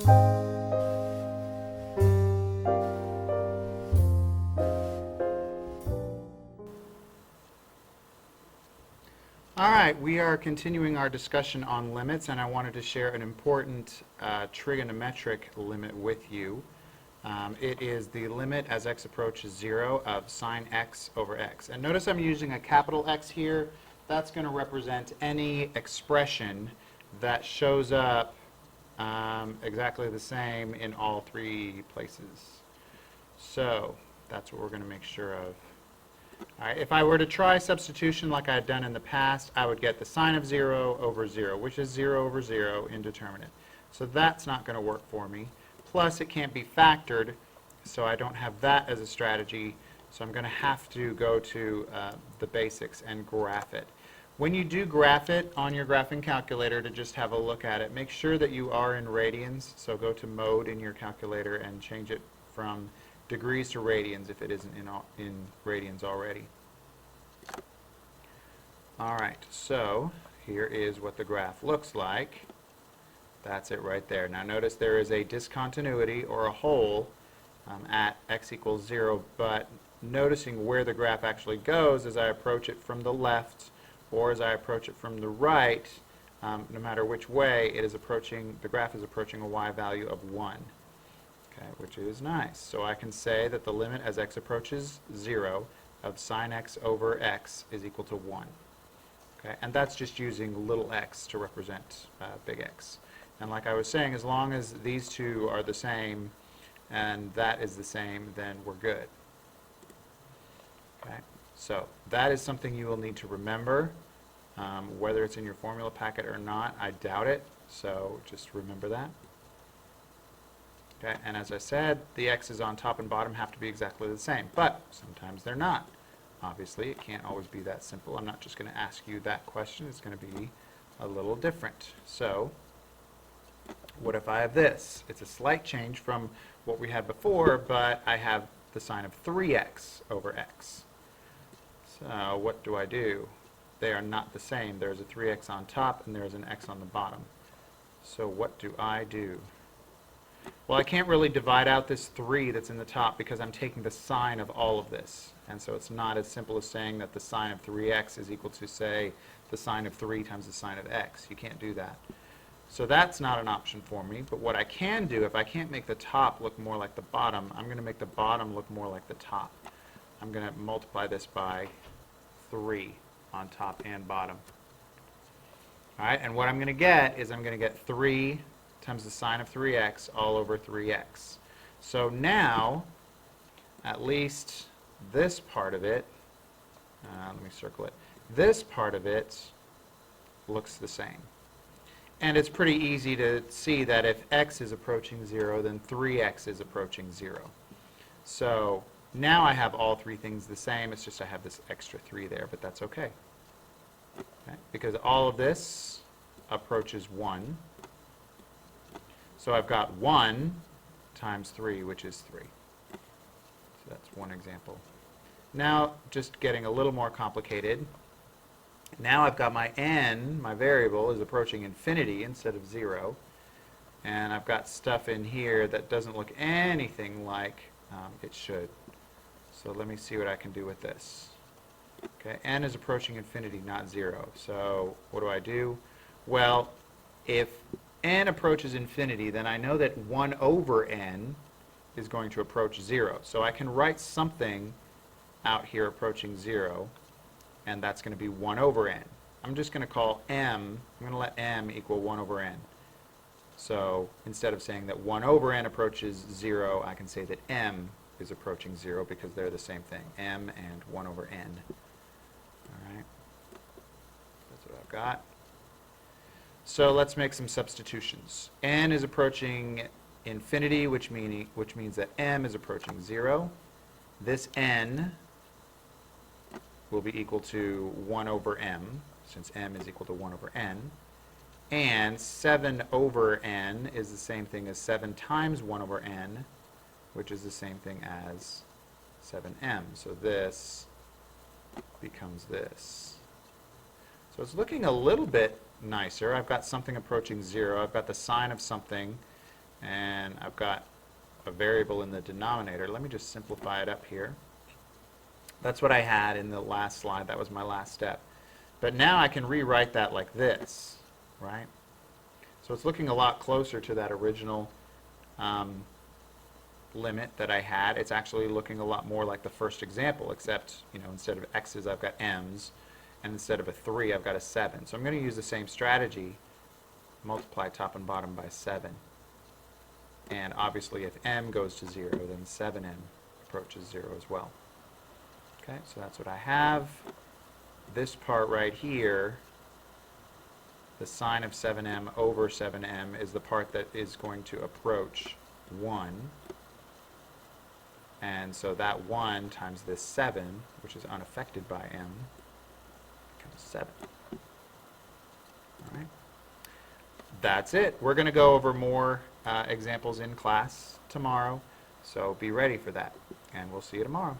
All right, we are continuing our discussion on limits, and I wanted to share an important trigonometric limit with you. It is the limit as x approaches 0 of sine x over x. And notice I'm using a capital X here. That's going to represent any expression that shows up exactly the same in all three places. So that's what we're going to make sure of. All right, if I were to try substitution like I had done in the past, I would get the sine of 0 over 0, which is 0 over 0 indeterminate. So that's not going to work for me. Plus, it can't be factored, so I don't have that as a strategy. So I'm going to have to go to the basics and graph it. When you do graph it on your graphing calculator to just have a look at it, make sure that you are in radians. So go to mode in your calculator and change it from degrees to radians if it isn't in radians already. All right, so here is what the graph looks like. That's it right there. Now notice there is a discontinuity or a hole at x equals 0, but noticing where the graph actually goes as I approach it from the left or as I approach it from the right, no matter which way, it is approaching, the graph is approaching a y value of 1. Okay, which is nice. So I can say that the limit as x approaches 0 of sine x over x is equal to 1. Okay, and that's just using little x to represent big X. And like I was saying, as long as these two are the same and that is the same, then we're good. Okay, so that is something you will need to remember. Whether it's in your formula packet or not, I doubt it. So just remember that. Okay, and as I said, the x's on top and bottom have to be exactly the same, but sometimes they're not. Obviously, it can't always be that simple. I'm not just going to ask you that question. It's going to be a little different. So, what if I have this? It's a slight change from what we had before, but I have the sine of 3x over x. So, what do I do? They are not the same. There's a 3x on top and there's an x on the bottom. So, what do I do? Well, I can't really divide out this 3 that's in the top because I'm taking the sine of all of this. And so it's not as simple as saying that the sine of 3x is equal to, say, the sine of 3 times the sine of x. You can't do that. So that's not an option for me. But what I can do, if I can't make the top look more like the bottom, I'm going to make the bottom look more like the top. I'm going to multiply this by 3 on top and bottom. All right, and what I'm going to get is I'm going to get 3 times the sine of 3x all over 3x. So now, at least this part of it, let me circle it, this part of it looks the same. And it's pretty easy to see that if x is approaching 0, then 3x is approaching 0. So now I have all three things the same, it's just I have this extra 3 there, but that's okay. Because all of this approaches 1. So I've got 1 times 3, which is 3. So that's one example. Now, just getting a little more complicated. Now I've got my n, my variable, is approaching infinity instead of 0. And I've got stuff in here that doesn't look anything like it should. So let me see what I can do with this. Okay, n is approaching infinity, not 0. So what do? Well, if n approaches infinity, then I know that 1 over n is going to approach 0. So I can write something out here approaching 0, and that's going to be 1 over n. I'm just going to call m, I'm going to let m equal 1 over n. So instead of saying that 1 over n approaches 0, I can say that m is approaching 0 because they're the same thing, m and 1 over n. All right, that's what I've got. So let's make some substitutions. N is approaching infinity, which means that m is approaching 0. This n will be equal to 1 over m, since m is equal to 1 over n. And 7 over n is the same thing as 7 times 1 over n, which is the same thing as 7m. So this becomes this. So it's looking a little bit nicer. I've got something approaching 0. I've got the sine of something and I've got a variable in the denominator. Let me just simplify it up here. That's what I had in the last slide. That was my last step. But now I can rewrite that like this, right? So it's looking a lot closer to that original limit that I had. It's actually looking a lot more like the first example, except, you know, instead of x's, I've got m's, and instead of a 3, I've got a 7. So I'm going to use the same strategy, multiply top and bottom by 7. And obviously if m goes to 0, then 7m approaches 0 as well. Okay, so that's what I have. This part right here, the sine of 7m over 7m, is the part that is going to approach 1. And so that 1 times this 7, which is unaffected by m, becomes 7. All right. That's it. We're going to go over more examples in class tomorrow, so be ready for that. And we'll see you tomorrow.